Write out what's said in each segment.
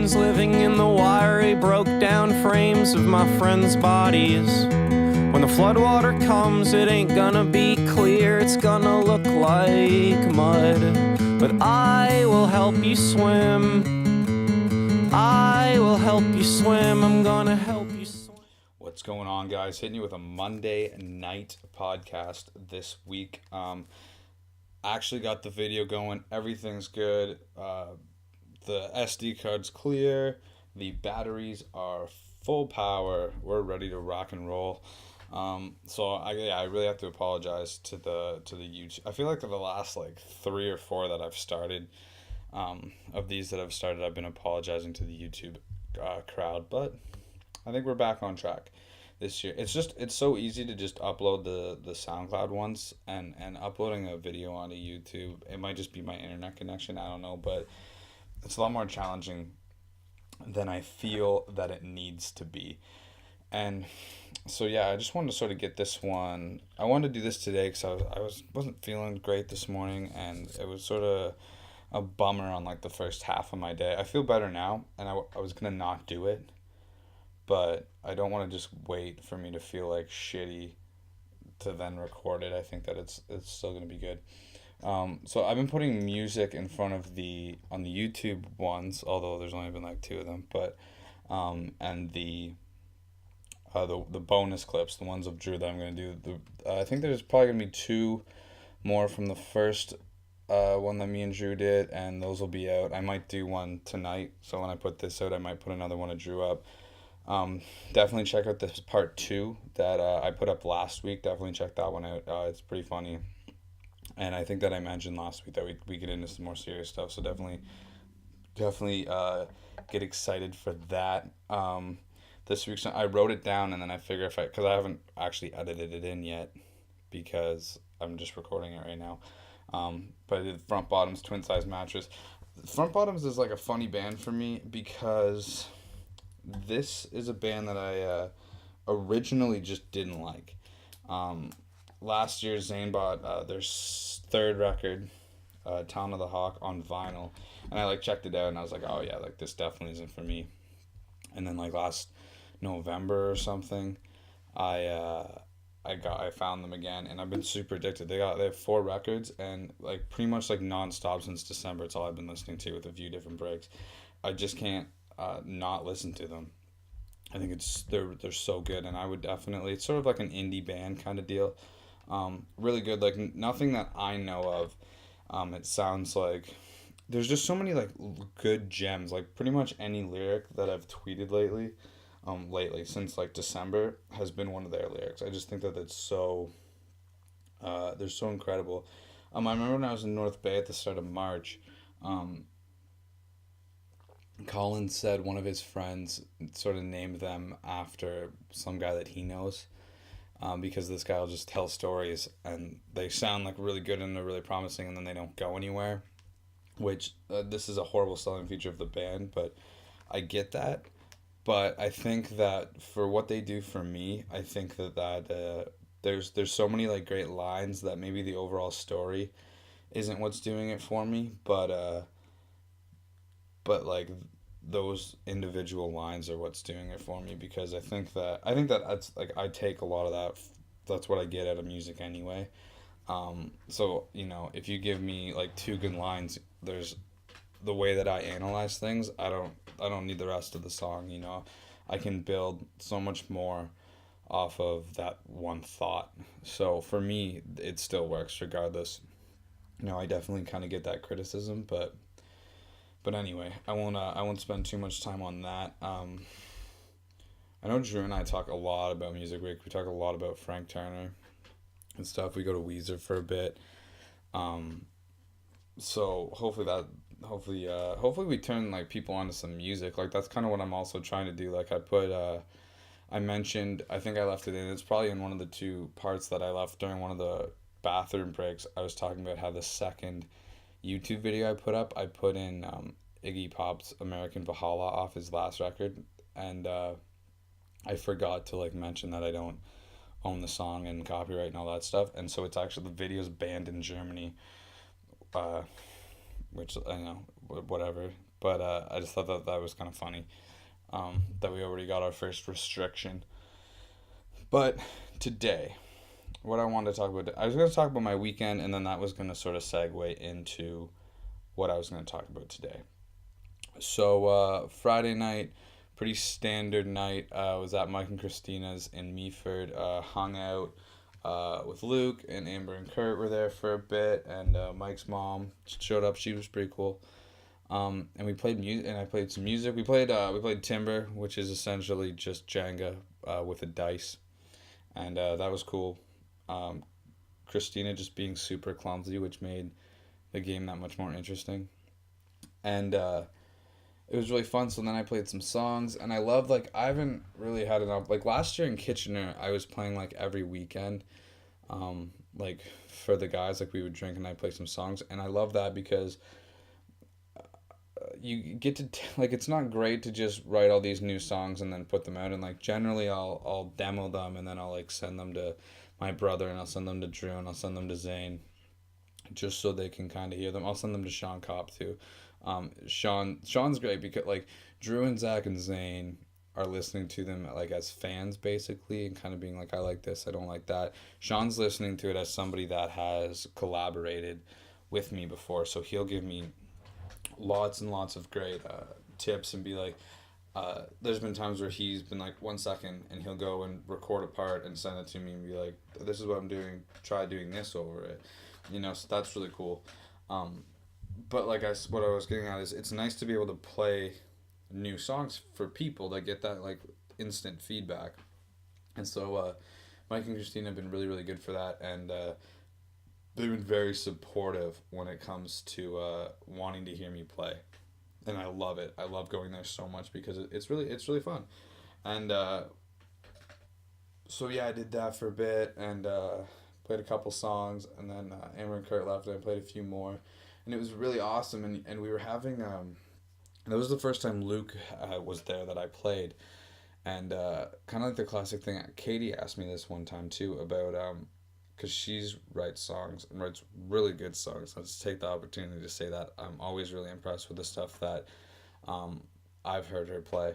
friends living in the wiry, broke down frames of my friends' bodies. When the floodwater comes, it ain't gonna be clear, it's gonna look like mud. But I will help you swim. I will help you swim. I'm gonna help you swim. What's going on, guys? Hitting you with a Monday night podcast this week. Actually got the video going. Everything's good. The SD card's clear. The batteries are full power. We're ready to rock and roll. So I really have to apologize to the YouTube. I feel like for the last 3 or 4 that I've started, of these that I've started, I've been apologizing to the YouTube crowd, but I think we're back on track this year. It's so easy to just upload the SoundCloud ones, and uploading a video onto YouTube, it might just be my internet connection, I don't know, but it's a lot more challenging than I feel that it needs to be. And so yeah, I just wanted to sort of get this one. I wanted to do this today because I wasn't feeling great this morning, and it was sort of a bummer on the first half of my day. I feel better now, and I was gonna not do it, but I don't want to just wait for me to feel shitty to then record it. I think that it's still gonna be good. So I've been putting music in front of on the YouTube ones, although there's only been 2 of them, but and the bonus clips, the ones of Drew that I'm gonna do. I think there's probably gonna be 2 more from the first one that me and Drew did, and those will be out. I might do one tonight, so when I put this out, I might put another one of Drew up. Definitely check out this part 2 that I put up last week. Definitely check that one out. It's pretty funny, and I think that I mentioned last week that we get into some more serious stuff, so definitely get excited for that. This week's, I wrote it down, and then I figure because I haven't actually edited it in yet, because I'm just recording it right now. But I did Front Bottoms Twin Size Mattress. Front Bottoms is a funny band for me, because this is a band that I originally just didn't like. Last year, Zane bought their 3rd record, Town of the Hawk, on vinyl, and I checked it out, and I was like, oh yeah, this definitely isn't for me. And then last November or something, I found them again, and I've been super addicted. They have 4 records, and pretty much nonstop since December. It's all I've been listening to, with a few different breaks. I just can't not listen to them. I think they're so good, and I would definitely, it's sort of an indie band kind of deal. Really good. Nothing that I know of. It sounds there's just so many good gems. Pretty much any lyric that I've tweeted lately since December, has been one of their lyrics. I just think that it's so they're so incredible. I remember when I was in North Bay at the start of March, Colin said one of his friends sort of named them after some guy that he knows, because this guy will just tell stories, and they sound really good and they're really promising, and then they don't go anywhere, which this is a horrible selling feature of the band, but I get that. But I think that for what they do for me, I think that there's so many great lines that maybe the overall story isn't what's doing it for me, but those individual lines are what's doing it for me, because I think that that's I take a lot of that. That's what I get out of music anyway. So if you give me 2 good lines, there's the way that I analyze things. I don't need the rest of the song. I can build so much more off of that one thought. So for me, it still works regardless. I definitely kind of get that criticism, but anyway, I won't spend too much time on that. I know Drew and I talk a lot about music. We talk a lot about Frank Turner and stuff. We go to Weezer for a bit. So hopefully we turn people onto some music. That's kind of what I'm also trying to do. I mentioned, I think I left it in. It's probably in one of the 2 parts that I left during one of the bathroom breaks. I was talking about how the second YouTube video I put in Iggy Pop's American Valhalla off his last record, and I forgot to mention that I don't own the song and copyright and all that stuff, and so it's actually, the video's banned in Germany, which I know, whatever, But I just thought that was kind of funny, that we already got our first restriction. But today, what I wanted to talk about, I was going to talk about my weekend, and then that was going to sort of segue into what I was going to talk about today. So Friday night, pretty standard night. Was at Mike and Christina's in Meaford. Hung out with Luke, and Amber and Kurt were there for a bit, and Mike's mom showed up. She was pretty cool. And we played music, and I played some music. We played Timber, which is essentially just Jenga with a dice, and that was cool. Um, Christina just being super clumsy, which made the game that much more interesting. And it was really fun. So then I played some songs, and I love, like, I haven't really had enough. Like last year in Kitchener, I was playing like every weekend. Like for the guys, like we would drink and I play some songs, and I love that because you get to like it's not great to just write all these new songs and then put them out, and like generally I'll demo them and then I'll like send them to my brother, and I'll send them to Drew, and I'll send them to Zane, just so they can kind of hear them. I'll send them to Sean Kopp too. Sean's great because like Drew and Zach and Zane are listening to them like as fans basically, and kind of being like, I like this, I don't like that. Sean's listening to it as somebody that has collaborated with me before, so he'll give me lots and lots of great tips and be like, there's been times where he's been like 1 second and he'll go and record a part and send it to me and be like, this is what I'm doing, try doing this over it, so that's really cool. But like what I was getting at is it's nice to be able to play new songs for people that get that like instant feedback. And so Mike and Christina have been really, really good for that, and they've been very supportive when it comes to wanting to hear me play, and I love it. I love going there so much because it's really fun. And so yeah, I did that for a bit, and played a couple songs, and then Amber and Kurt left, and I played a few more, and it was really awesome. And we were having that was the first time Luke was there that I played, and kind of like the classic thing. Katie asked me this one time too about because she's writes songs and writes really good songs. Let's take the opportunity to say that I'm always really impressed with the stuff that I've heard her play.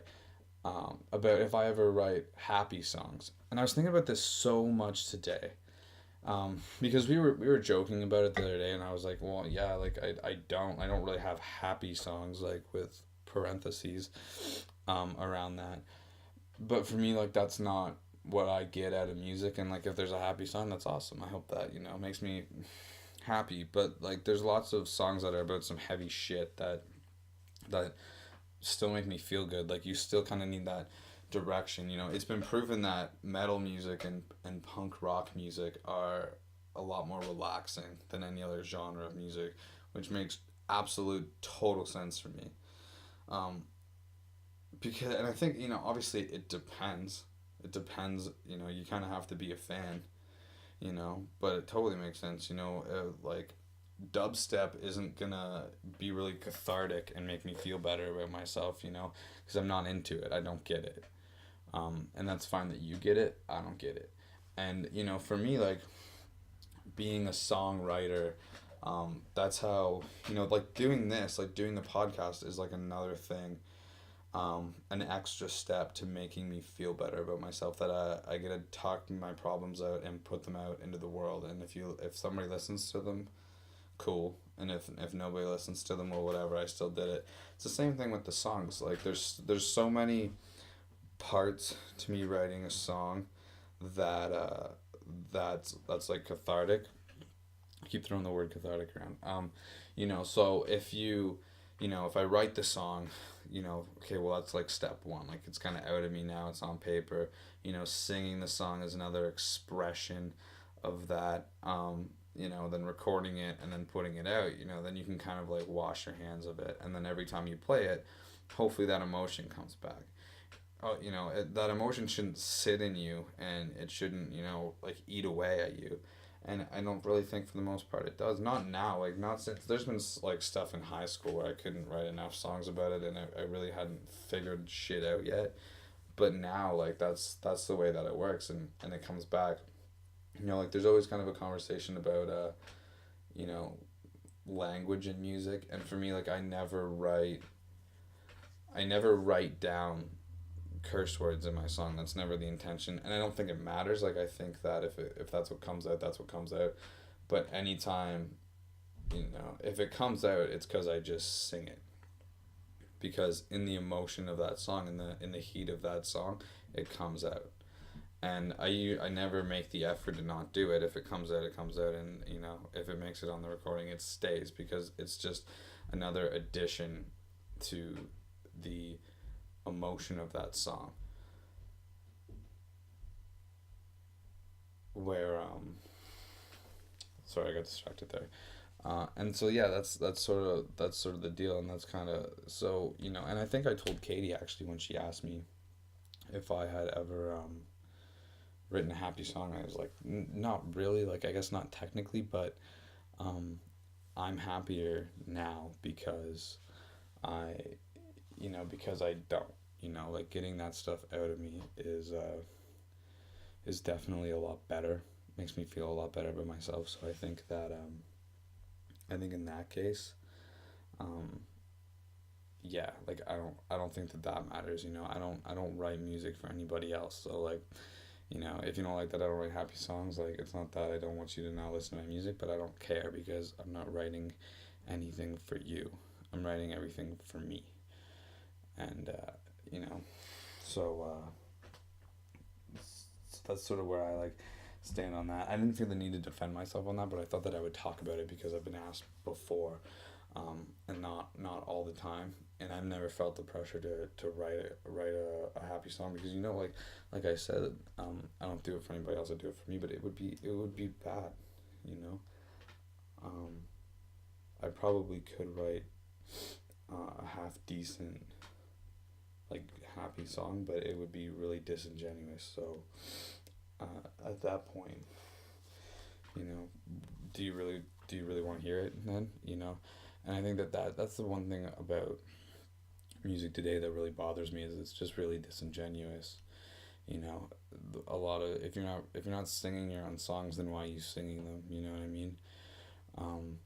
About if I ever write happy songs, and I was thinking about this so much today, because we were joking about it the other day, and I was like, well, yeah, like I don't really have happy songs, like with parentheses around that. But for me, like that's not what I get out of music, and like if there's a happy song, that's awesome. I hope that makes me happy. But like there's lots of songs that are about some heavy shit that still make me feel good. Like you still kind of need that direction. It's been proven that metal music and punk rock music are a lot more relaxing than any other genre of music, which makes absolute total sense for me. Because, and I think, obviously it depends. You kind of have to be a fan, but it totally makes sense. Like dubstep isn't gonna be really cathartic and make me feel better about myself, because I'm not into it. I don't get it. And that's fine that you get it. I don't get it. And, for me, like being a songwriter, that's how, like doing this, like doing the podcast is like another thing, an extra step to making me feel better about myself, that I get to talk my problems out and put them out into the world. And if somebody listens to them, cool. And if nobody listens to them or whatever, I still did it. It's the same thing with the songs. Like there's so many parts to me writing a song that that's like cathartic. I keep throwing the word cathartic around. So if I write the song, okay, well that's like step one. Like it's kind of out of me now. It's on paper. Singing the song is another expression of that. Then recording it and then putting it out. Then you can kind of like wash your hands of it, and then every time you play it, hopefully that emotion comes back. That emotion shouldn't sit in you, and it shouldn't, like eat away at you. And I don't really think for the most part it does. Not now, like not since there's been like stuff in high school where I couldn't write enough songs about it, and I really hadn't figured shit out yet. But now, like that's the way that it works, and it comes back. Like there's always kind of a conversation about language in music, and for me, like I never write I never write down curse words in my song. That's never the intention, and I don't think it matters. Like I think that if that's what comes out, that's what comes out. But anytime, if it comes out, it's because I just sing it. Because in the emotion of that song, in the heat of that song, it comes out. And I never make the effort to not do it. If it comes out, it comes out, and if it makes it on the recording, it stays because it's just another addition to the emotion of that song. Where sorry, I got distracted there. And so yeah, that's sort of the deal, and that's kind of so and I think I told Katie actually when she asked me if I had ever written a happy song. I was like, not really, like I guess not technically, but um, I'm happier now because I, because I don't, like getting that stuff out of me is definitely a lot better. Makes me feel a lot better about myself. So I think that I think in that case, um, yeah, like I don't think that matters. I don't write music for anybody else. So like if you don't like that I don't write happy songs, like it's not that I don't want you to not listen to my music, but I don't care because I'm not writing anything for you. I'm writing everything for me. And you know, so that's sort of where I like stand on that. I didn't feel the need to defend myself on that, but I thought that I would talk about it because I've been asked before, and not all the time. And I've never felt the pressure to write a happy song because like I said, I don't do it for anybody else. I do it for me. But it would be bad, you know. Um, I probably could write a half decent like happy song, but it would be really disingenuous. So at that point, you know, do you really want to hear it then? And I think that's the one thing about music today that really bothers me is it's just really disingenuous. You know, a lot of if you're not singing your own songs, then why are you singing them? You know what I mean? Um,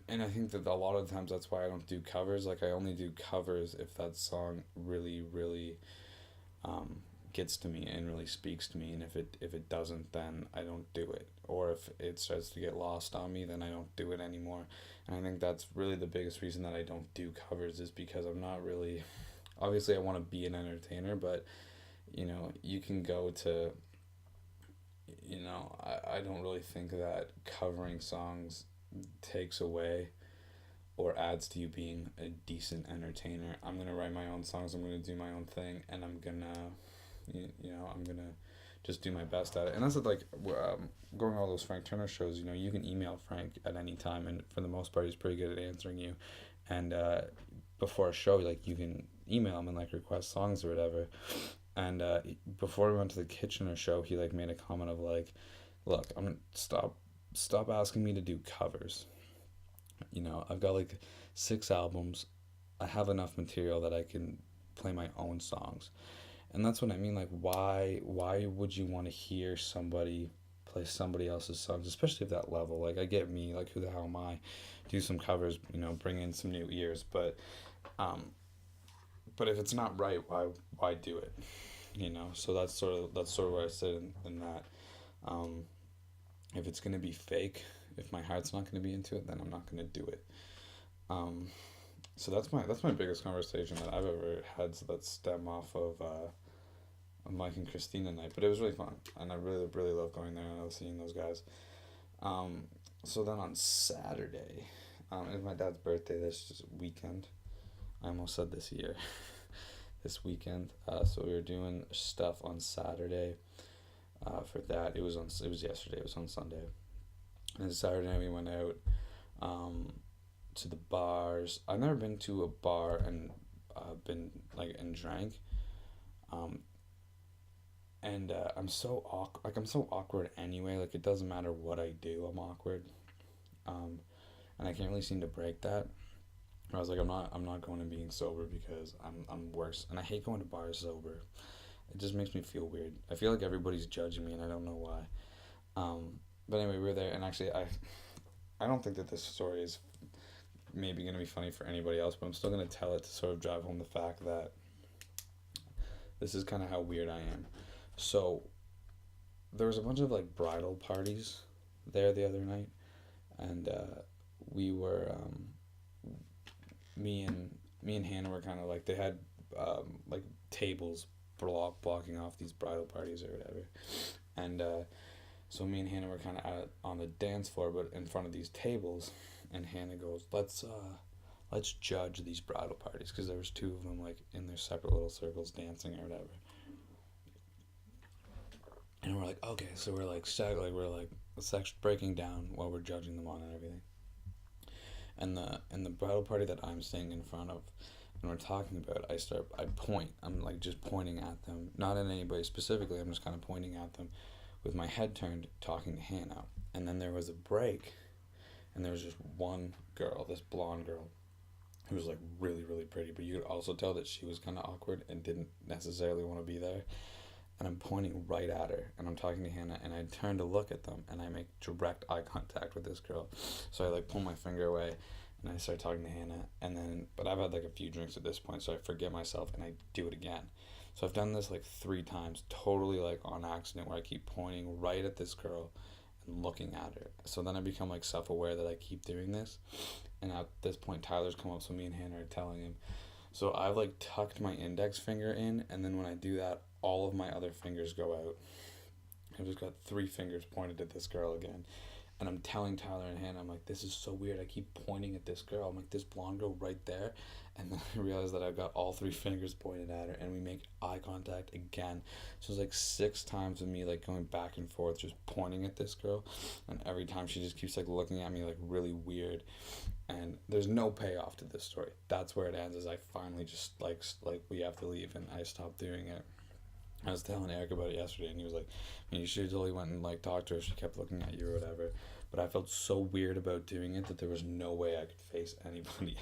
and I think that a lot of times that's why I don't do covers. Like I only do covers if that song really, really um, gets to me and really speaks to me. And if it doesn't, then I don't do it. Or if it starts to get lost on me, then I don't do it anymore. And I think that's really the biggest reason that I don't do covers is because I'm not really. Obviously, I want to be an entertainer, but you can go to. I don't really think that covering songs takes away or adds to you being a decent entertainer. I'm gonna write my own songs. I'm gonna do my own thing, and I'm gonna just do my best at it. And that's like going to all those Frank Turner shows. You can email Frank at any time, and for the most part, he's pretty good at answering you. And before a show, like you can email him and like request songs or whatever. And before we went to the Kitchener show, he like made a comment of like, "Look, I'm gonna stop asking me to do covers. I've got like 6 albums. I have enough material that I can play my own songs." And that's what I mean. Like, why would you want to hear somebody play somebody else's songs, especially at that level? Like, I get me. Like, who the hell am I? Do some covers. Bring in some new ears. Um, but if it's not right, why do it? So that's sort of where I sit in that. Um, if it's gonna be fake, if my heart's not gonna be into it, then I'm not gonna do it. Um, so that's my biggest conversation that I've ever had. So that stem off of Mike and Christina night, but it was really fun, and I really really love going there and I love seeing those guys. So then on Saturday, it was my dad's birthday this weekend. I almost said this year. This weekend. So we were doing stuff on Saturday. For that, it was yesterday. It was on Sunday. And Saturday night we went out to the bars. I've never been to a bar and been like and drank. Um, and I'm so awkward anyway. Like it doesn't matter what I do, I'm awkward. Um, and I can't really seem to break that. I was like, I'm not going to being sober because I'm worse, and I hate going to bars sober. It just makes me feel weird. I feel like everybody's judging me, and I don't know why. But anyway, we were there, and actually, I don't think that this story is maybe going to be funny for anybody else, but I'm still going to tell it to sort of drive home the fact that this is kind of how weird I am. So there was a bunch of like bridal parties there the other night, and we were me and Hannah were kind of like, they had like tables blocking off these bridal parties or whatever, and so me and Hannah were kind of out on the dance floor, but in front of these tables, and Hannah goes, let's judge these bridal parties, because there was two of them like in their separate little circles dancing or whatever. And we're like, okay, so we're like section breaking down while we're judging them on and everything. And the bridal party that I'm staying in front of, and we're talking about, I point. I'm like just pointing at them, not at anybody specifically. I'm just kind of pointing at them, with my head turned, talking to Hannah. And then there was a break, and there was just one girl, this blonde girl, who was like really, really pretty, but you could also tell that she was kind of awkward and didn't necessarily want to be there. And I'm pointing right at her, and I'm talking to Hannah, and I turn to look at them, and I make direct eye contact with this girl. So I like pull my finger away, and I start talking to Hannah, and then, but I've had like a few drinks at this point, so I forget myself, and I do it again. So I've done this like 3 times, totally like on accident, where I keep pointing right at this girl and looking at her. So then I become like self-aware that I keep doing this, and at this point Tyler's come up, so me and Hannah are telling him. So I've like tucked my index finger in, and then when I do that, all of my other fingers go out. I've just got 3 fingers pointed at this girl again. And I'm telling Tyler and Hannah, I'm like, this is so weird. I keep pointing at this girl. I'm like, this blonde girl right there. And then I realize that I've got all 3 fingers pointed at her, and we make eye contact again. So it's like 6 times of me like going back and forth, just pointing at this girl. And every time she just keeps like looking at me like really weird. And there's no payoff to this story. That's where it ends, is I finally just like we have to leave, and I stopped doing it. I was telling Eric about it yesterday, and he was like, you should have totally went and like talked to her. She kept looking at you or whatever. But I felt so weird about doing it that there was no way I could face anybody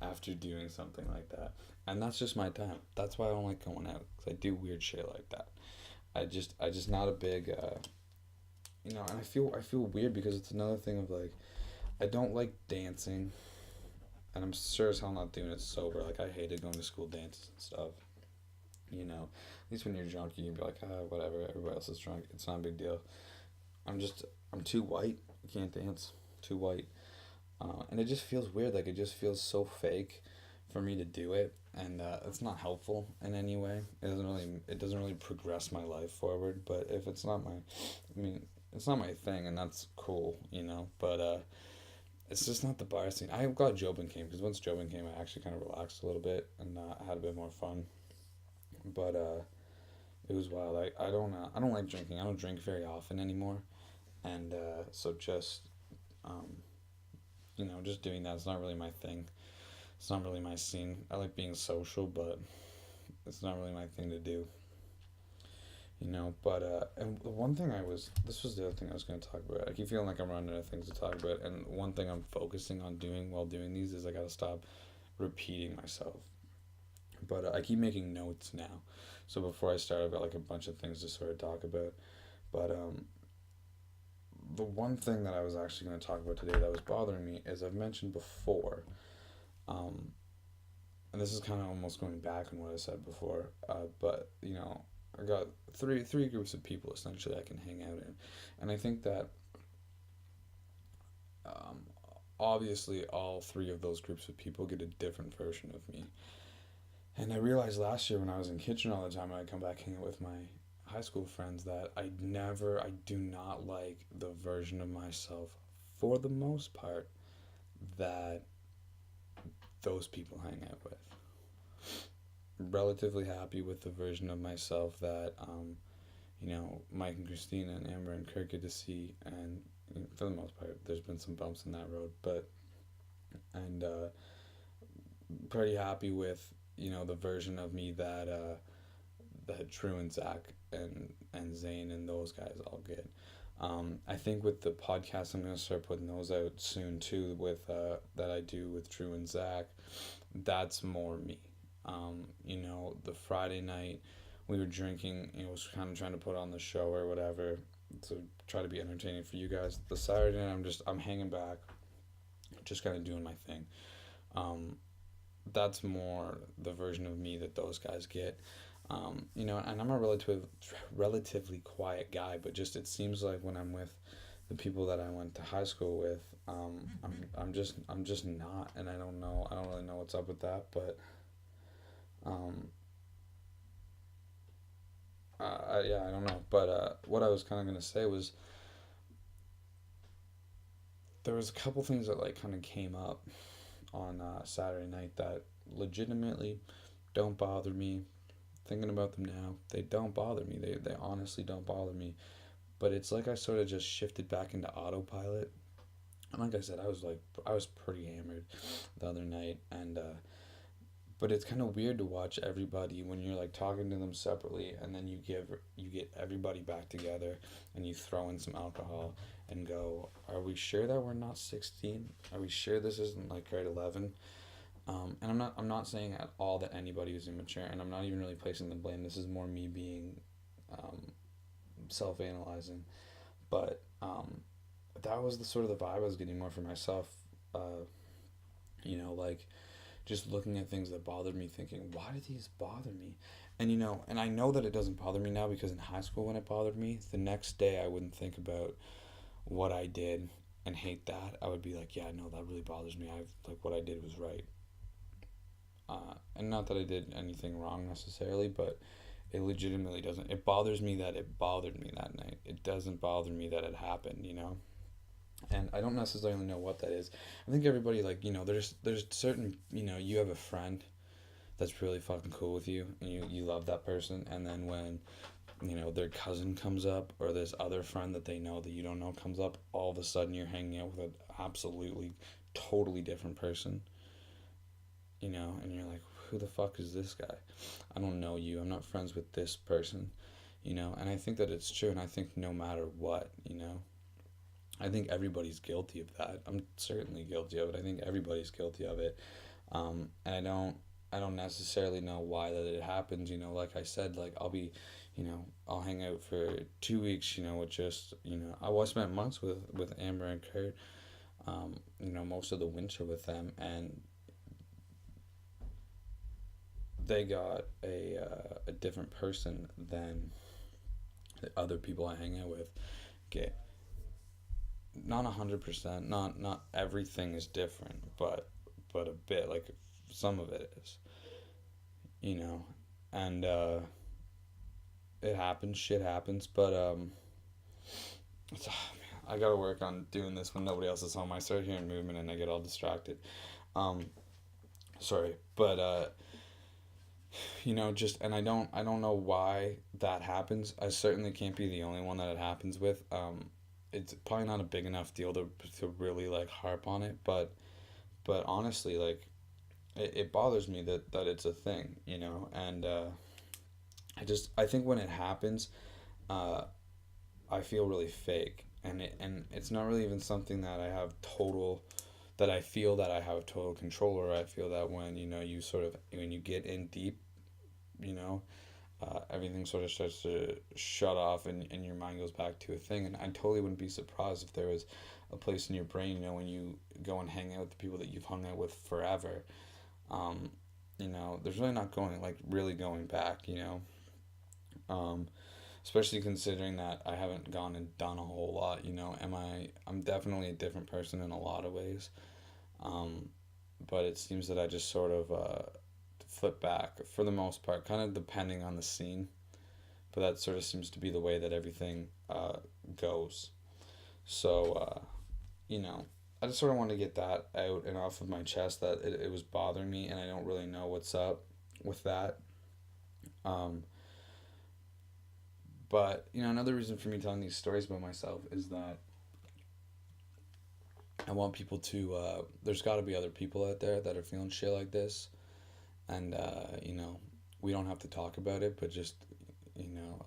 after doing something like that. And that's just my time. That's why I don't like going out, because I do weird shit like that. I just not a big, and I feel weird, because it's another thing of like, I don't like dancing, and I'm sure as hell not doing it sober. Like, I hated going to school dances and stuff. At least when you're drunk, you can be like, whatever, everybody else is drunk. It's not a big deal. I'm too white. I can't dance. Too white. And it just feels weird. Like, it just feels so fake for me to do it. And it's not helpful in any way. It doesn't really progress my life forward. But if it's not it's not my thing, and that's cool, But it's just not the bar scene. I'm glad Jobin came, because once Jobin came, I actually kind of relaxed a little bit, and I had a bit more fun. But it was wild. I don't like drinking. I don't drink very often anymore, and so just just doing that, it's not really my thing. It's not really my scene. I like being social, but it's not really my thing to do. But and the one thing this was the other thing I was going to talk about. I keep feeling like I'm running out of things to talk about, and one thing I'm focusing on doing while doing these is I gotta stop repeating myself. But I keep making notes now. So before I start, I've got like a bunch of things to sort of talk about. But the one thing that I was actually going to talk about today that was bothering me is, I've mentioned before, and this is kind of almost going back on what I said before, but I got three groups of people essentially I can hang out in. And I think that obviously all 3 of those groups of people get a different version of me. And I realized last year when I was in Kitchener all the time, and I'd come back hang out with my high school friends, that I do not like the version of myself, for the most part, that those people hang out with. Relatively happy with the version of myself that, Mike and Christina and Amber and Kirk get to see, and for the most part, there's been some bumps in that road, and pretty happy with the version of me that Drew and Zach and Zane and those guys all get. I think with the podcast, I'm going to start putting those out soon too, with that I do with Drew and Zach. That's more me. The Friday night we were drinking, was kind of trying to put on the show or whatever to try to be entertaining for you guys. The Saturday night, I'm hanging back, just kind of doing my thing. That's more the version of me that those guys get. And I'm a relatively quiet guy, but just it seems like when I'm with the people that I went to high school with, I'm just not, and I don't really know what's up with that, but um, yeah, I don't know. But what I was kind of gonna say was there was a couple things that like kind of came up on Saturday night that legitimately don't bother me. Thinking about them now, they don't bother me. They honestly don't bother me. But it's like I sort of just shifted back into autopilot. And like I said, I was pretty hammered the other night, and but it's kind of weird to watch everybody when you're like talking to them separately, and then you get everybody back together, and you throw in some alcohol and go, are we sure that we're not 16? Are we sure this isn't like grade 11? And I'm not saying at all that anybody was immature, and I'm not even really placing the blame. This is more me being um, self-analyzing. But that was the sort of the vibe I was getting more for myself. Uh, like just looking at things that bothered me, thinking, why do these bother me? And I know that it doesn't bother me now because in high school when it bothered me, the next day I wouldn't think about what I did and hate that. I would be like, yeah, no, that really bothers me. I've like what I did was right. And not that I did anything wrong necessarily, but it legitimately doesn't. It bothers me that it bothered me that night. It doesn't bother me that it happened. And I don't necessarily know what that is. I think everybody like there's certain you have a friend that's really fucking cool with you, and you love that person, and then when their cousin comes up or this other friend that they know that you don't know comes up, all of a sudden you're hanging out with an absolutely totally different person, and you're like, who the fuck is this guy? I don't know you. I'm not friends with this person. And I think that it's true, and I think no matter what. I think everybody's guilty of that. I'm certainly guilty of it. I think everybody's guilty of it. And I don't necessarily know why that it happens. Like I said, like I'll hang out for 2 weeks. With just I spent months with Amber and Kurt. Most of the winter with them, and they got a different person than the other people I hang out with get. Not 100%. Not everything is different, but a bit like some of it is. You know, and it happens. Shit happens. But it's, I gotta work on doing this when nobody else is home. I start hearing movement and I get all distracted. Um, Sorry, but just and I don't know why that happens. I certainly can't be the only one that it happens with. It's probably not a big enough deal to really like harp on it, but honestly, like it bothers me that it's a thing. And I think when it happens, uh, I feel really fake, and it's not really even something that I feel that I have total control over. I feel that when you sort of when you get in deep, you know, everything sort of starts to shut off, and your mind goes back to a thing. And I totally wouldn't be surprised if there was a place in your brain, when you go and hang out with the people that you've hung out with forever. Um, there's really not going like really going back. Um, Especially considering that I haven't gone and done a whole lot. I'm definitely a different person in a lot of ways. Um, but it seems that I just sort of flip back for the most part, kind of depending on the scene. But that sort of seems to be the way that everything goes. So, you know, I just sort of want to get that out and off of my chest that it was bothering me, and I don't really know what's up with that. Um, but, another reason for me telling these stories about myself is that I want people to, there's got to be other people out there that are feeling shit like this. And, we don't have to talk about it, but just,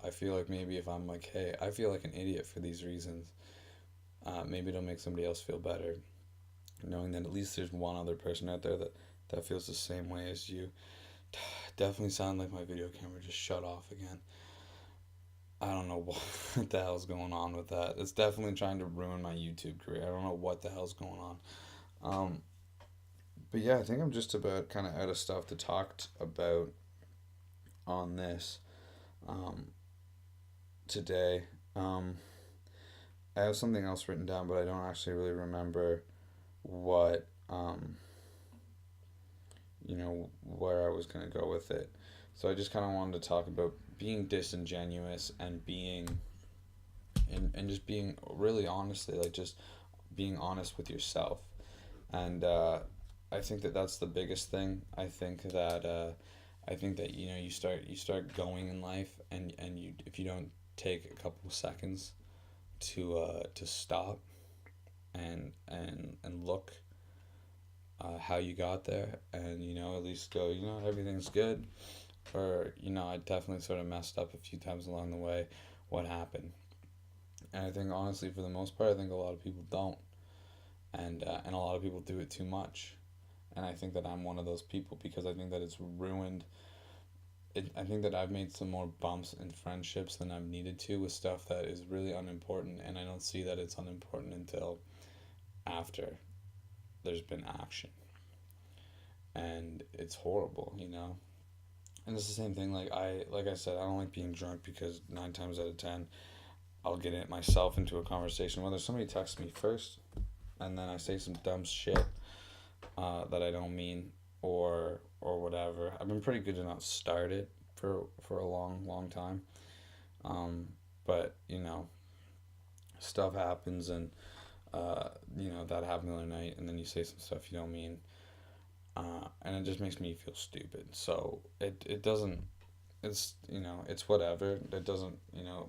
I feel like maybe if I'm like, hey, I feel like an idiot for these reasons, maybe it'll make somebody else feel better, knowing that at least there's one other person out there that feels the same way as you. Definitely sound like my video camera just shut off again. I don't know what the hell's going on with that. It's definitely trying to ruin my YouTube career. I don't know what the hell's going on. Um, But yeah, I think I'm just about kind of out of stuff to talk about on this um, today. Um, I have something else written down, but I don't actually really remember what where I was gonna go with it. So I just kind of wanted to talk about being disingenuous and and just being really honestly, like just being honest with yourself. And I think that that's the biggest thing. I think that you start going in life, and you if you don't take a couple seconds to stop and look how you got there, and at least go, everything's good, or I definitely sort of messed up a few times along the way. What happened? And I think honestly, for the most part, I think a lot of people don't, and a lot of people do it too much. And I think that I'm one of those people because I think that it's ruined. I think that I've made some more bumps in friendships than I've needed to with stuff that is really unimportant, and I don't see that it's unimportant until after there's been action, and it's horrible. And it's the same thing. Like I said, I don't like being drunk because 9 times out of 10, I'll get it myself into a conversation. Whether somebody texts me first, and then I say some dumb shit that I don't mean, or whatever. I've been pretty good to not start it for a long time. But stuff happens, and that happened the other night, and then you say some stuff you don't mean, and it just makes me feel stupid. So it doesn't. It's whatever. It doesn't.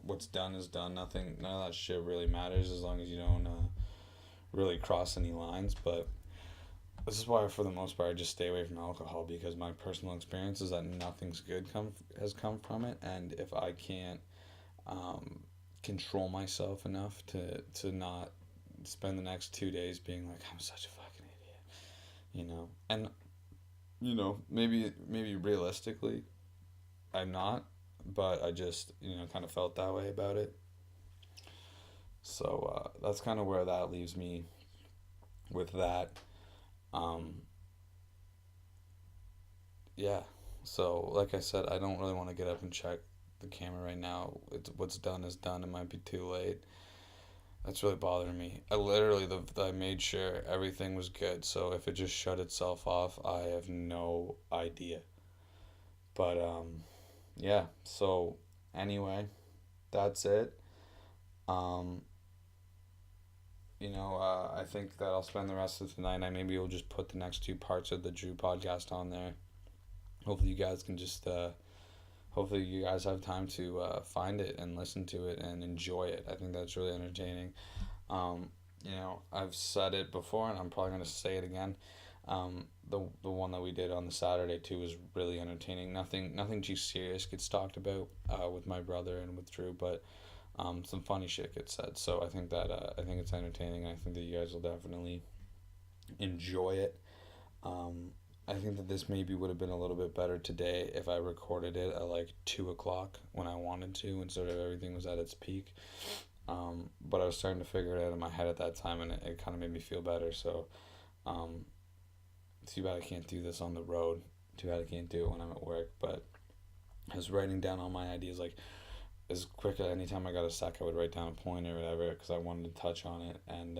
What's done is done. None of that shit really matters as long as you don't really cross any lines. But this is why, for the most part, I just stay away from alcohol, because my personal experience is that nothing's good has come from it, and if I can't control myself enough to not spend the next 2 days being like, I'm such a fucking idiot, and maybe realistically, I'm not, but I just kind of felt that way about it. So that's kind of where that leaves me with that. Um, yeah. So like I said, I don't really want to get up and check the camera right now. What's done is done. It might be too late. That's really bothering me. I made sure everything was good. So if it just shut itself off, I have no idea. But yeah. So anyway, that's it. Um, I think that I'll spend the rest of the night. I maybe will just put the next two parts of the Drew podcast on there. Hopefully, you guys can just. Hopefully, you guys have time to find it and listen to it and enjoy it. I think that's really entertaining. I've said it before, and I'm probably gonna say it again. The one that we did on the Saturday too was really entertaining. Nothing too serious gets talked about with my brother and with Drew, but some funny shit gets said. So I think it's entertaining. I think that you guys will definitely enjoy it. I think that this maybe would have been a little bit better today if I recorded it at like 2 o'clock when I wanted to, and sort of everything was at its peak. But I was starting to figure it out in my head at that time, and it kind of made me feel better. So, um, too bad I can't do this on the road. Too bad I can't do it when I'm at work. But I was writing down all my ideas, like as quick as anytime I got a sec, I would write down a point or whatever because I wanted to touch on it. And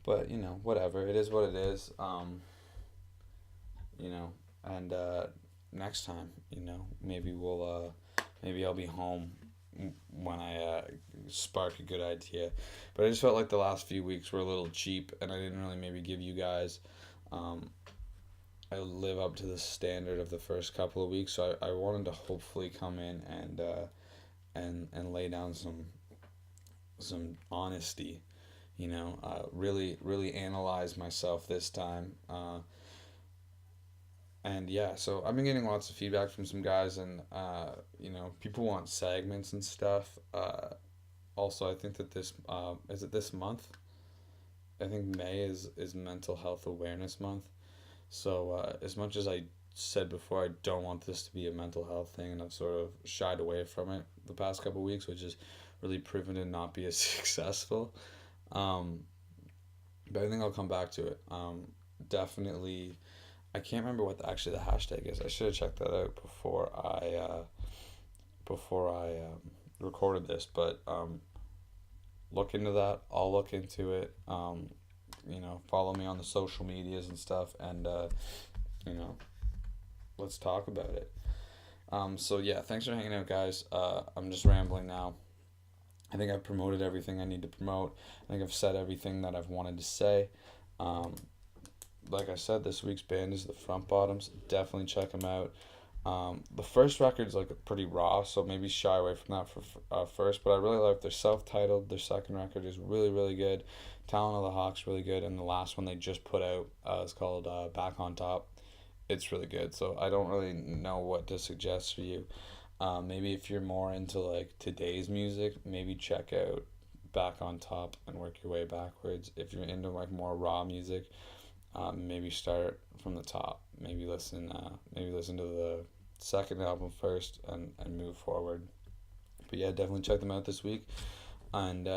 but whatever. It is what it is. And next time, maybe I'll be home when I spark a good idea. But I just felt like the last few weeks were a little cheap, and I didn't really maybe give you guys. I live up to the standard of the first couple of weeks, so I wanted to hopefully come in and lay down some honesty. Really analyze myself this time. And yeah, so I've been getting lots of feedback from some guys, and people want segments and stuff. Also, I think that this is it this month. I think May is Mental Health Awareness Month. So as much as I said before, I don't want this to be a mental health thing, and I've sort of shied away from it the past couple of weeks, which has really proven to not be as successful. But I think I'll come back to it. definitely, I can't remember what actually the hashtag is. I should have checked that out before I recorded this, but look into that. I'll look into it. Follow me on the social medias and stuff, and let's talk about it. So yeah, thanks for hanging out, guys. I'm just rambling now. I think I've promoted everything I need to promote. I think I've said everything that I've wanted to say. Like I said, this week's band is the Front Bottoms. Definitely check them out. The first record's like pretty raw, so maybe shy away from that for first. But I really like their self-titled. Their second record is really, really good. Talent of the Hawk's really good, and the last one they just put out is called Back on Top. It's really good. So I don't really know what to suggest for you. Maybe if you're more into like today's music, maybe check out Back on Top and work your way backwards. If you're into like more raw music, maybe start from the top. Maybe listen to the second album first and move forward. But yeah, definitely check them out this week, and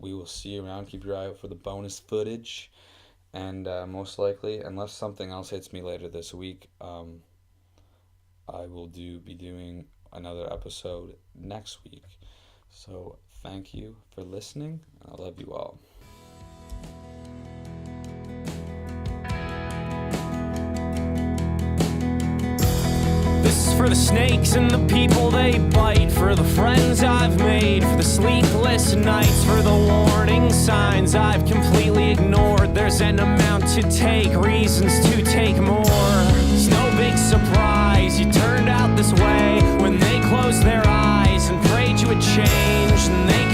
we will see you around. Keep your eye out for the bonus footage, and most likely, unless something else hits me later this week, I will be doing another episode next week. So thank you for listening. I love you all. This is for the snakes and the people they bite, for the friends I've made, for the sleepless nights, for the warning signs I've completely ignored. There's an amount to take, reasons to take more. It's no big surprise you turned out this way when they closed their eyes and prayed you would change, and they